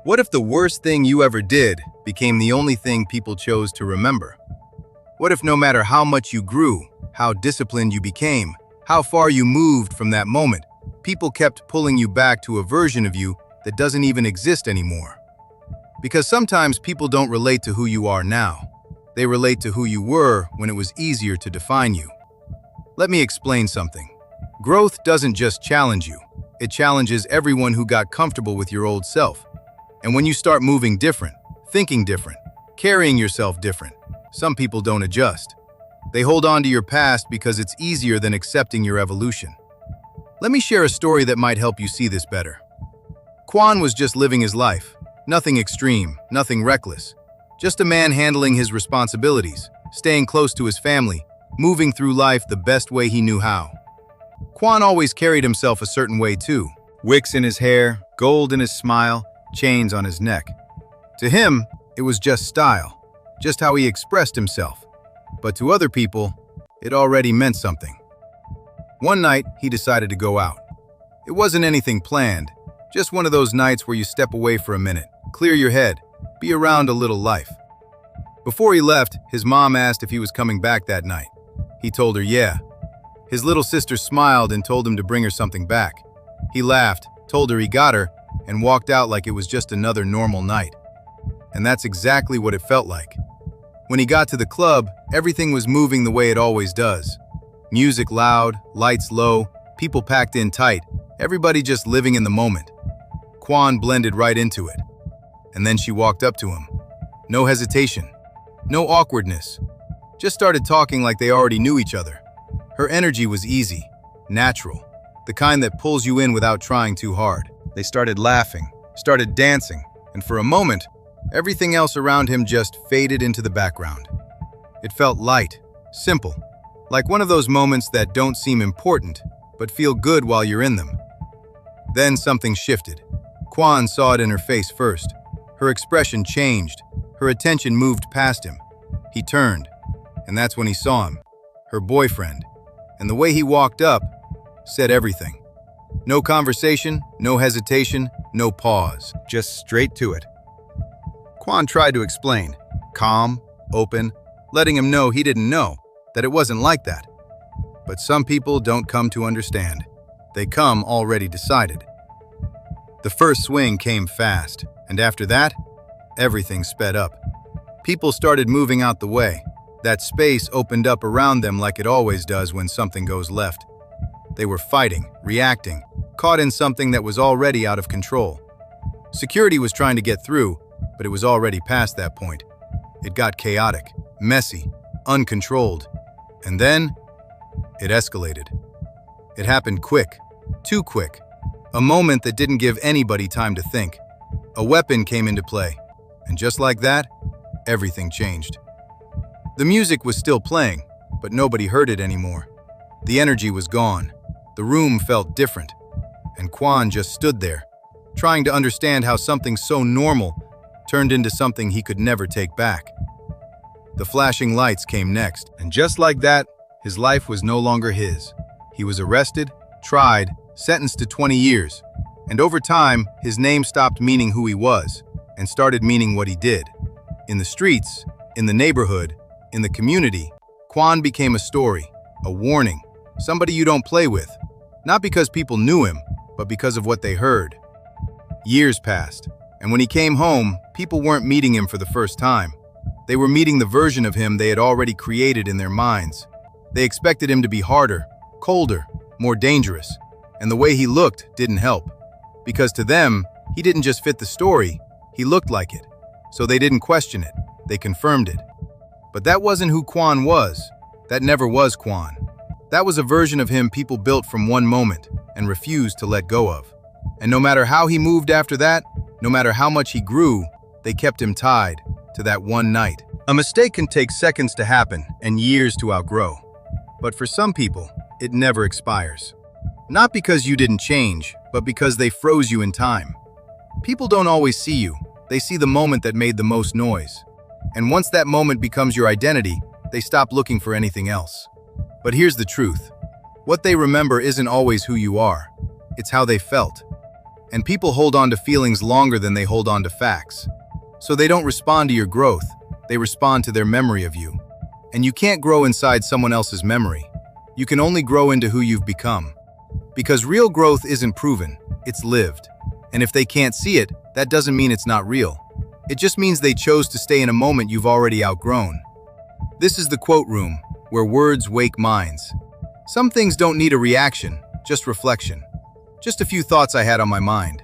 What if the worst thing you ever did became the only thing people chose to remember? What if no matter how much you grew, how disciplined you became, how far you moved from that moment, people kept pulling you back to a version of you that doesn't even exist anymore? Because sometimes people don't relate to who you are now. They relate to who you were when it was easier to define you. Let me explain something. Growth doesn't just challenge you. It challenges everyone who got comfortable with your old self. And when you start moving different, thinking different, carrying yourself different, some people don't adjust. They hold on to your past because it's easier than accepting your evolution. Let me share a story that might help you see this better. Quan was just living his life. Nothing extreme, nothing reckless. Just a man handling his responsibilities, staying close to his family, moving through life the best way he knew how. Quan always carried himself a certain way too. Wicks in his hair, gold in his smile, chains on his neck. To him, it was just style, just how he expressed himself. But to other people, it already meant something. One night, he decided to go out. It wasn't anything planned, just one of those nights where you step away for a minute, clear your head, be around a little life. Before he left, his mom asked if he was coming back that night. He told her yeah. His little sister smiled and told him to bring her something back. He laughed, told her he got her, and walked out like it was just another normal night. And that's exactly what it felt like. When he got to the club, everything was moving the way it always does. Music loud, lights low, people packed in tight, everybody just living in the moment. Quan blended right into it. And then she walked up to him. No hesitation, no awkwardness. Just started talking like they already knew each other. Her energy was easy, natural, the kind that pulls you in without trying too hard. They started laughing, started dancing, and for a moment, everything else around him just faded into the background. It felt light, simple, like one of those moments that don't seem important, but feel good while you're in them. Then something shifted. Quan saw it in her face first. Her expression changed. Her attention moved past him. He turned, and that's when he saw him, her boyfriend. And the way he walked up said everything. No conversation, no hesitation, no pause, just straight to it. Quan tried to explain, calm, open, letting him know he didn't know, that it wasn't like that. But some people don't come to understand. They come already decided. The first swing came fast, and after that, everything sped up. People started moving out the way. That space opened up around them like it always does when something goes left. They were fighting, reacting, caught in something that was already out of control. Security was trying to get through, but it was already past that point. It got chaotic, messy, uncontrolled. And then, it escalated. It happened quick, too quick. A moment that didn't give anybody time to think. A weapon came into play, and just like that, everything changed. The music was still playing, but nobody heard it anymore. The energy was gone. The room felt different. And Quan just stood there, trying to understand how something so normal turned into something he could never take back. The flashing lights came next, and just like that, his life was no longer his. He was arrested, tried, sentenced to 20 years. And over time, his name stopped meaning who he was and started meaning what he did. In the streets, in the neighborhood, in the community, Quan became a story, a warning, somebody you don't play with. Not because people knew him, but because of what they heard. Years passed, and when he came home, people weren't meeting him for the first time. They were meeting the version of him they had already created in their minds. They expected him to be harder, colder, more dangerous, and the way he looked didn't help. Because to them, he didn't just fit the story, he looked like it. So they didn't question it, they confirmed it. But that wasn't who Quan was. That never was Quan. That was a version of him people built from one moment and refused to let go of. And no matter how he moved after that, no matter how much he grew, they kept him tied to that one night. A mistake can take seconds to happen and years to outgrow. But for some people, it never expires. Not because you didn't change, but because they froze you in time. People don't always see you. They see the moment that made the most noise. And once that moment becomes your identity, they stop looking for anything else. But here's the truth. What they remember isn't always who you are. It's how they felt. And people hold on to feelings longer than they hold on to facts. So they don't respond to your growth, they respond to their memory of you. And you can't grow inside someone else's memory. You can only grow into who you've become. Because real growth isn't proven, it's lived. And if they can't see it, that doesn't mean it's not real. It just means they chose to stay in a moment you've already outgrown. This is the quote room, where words wake minds. Some things don't need a reaction, just reflection. Just a few thoughts I had on my mind.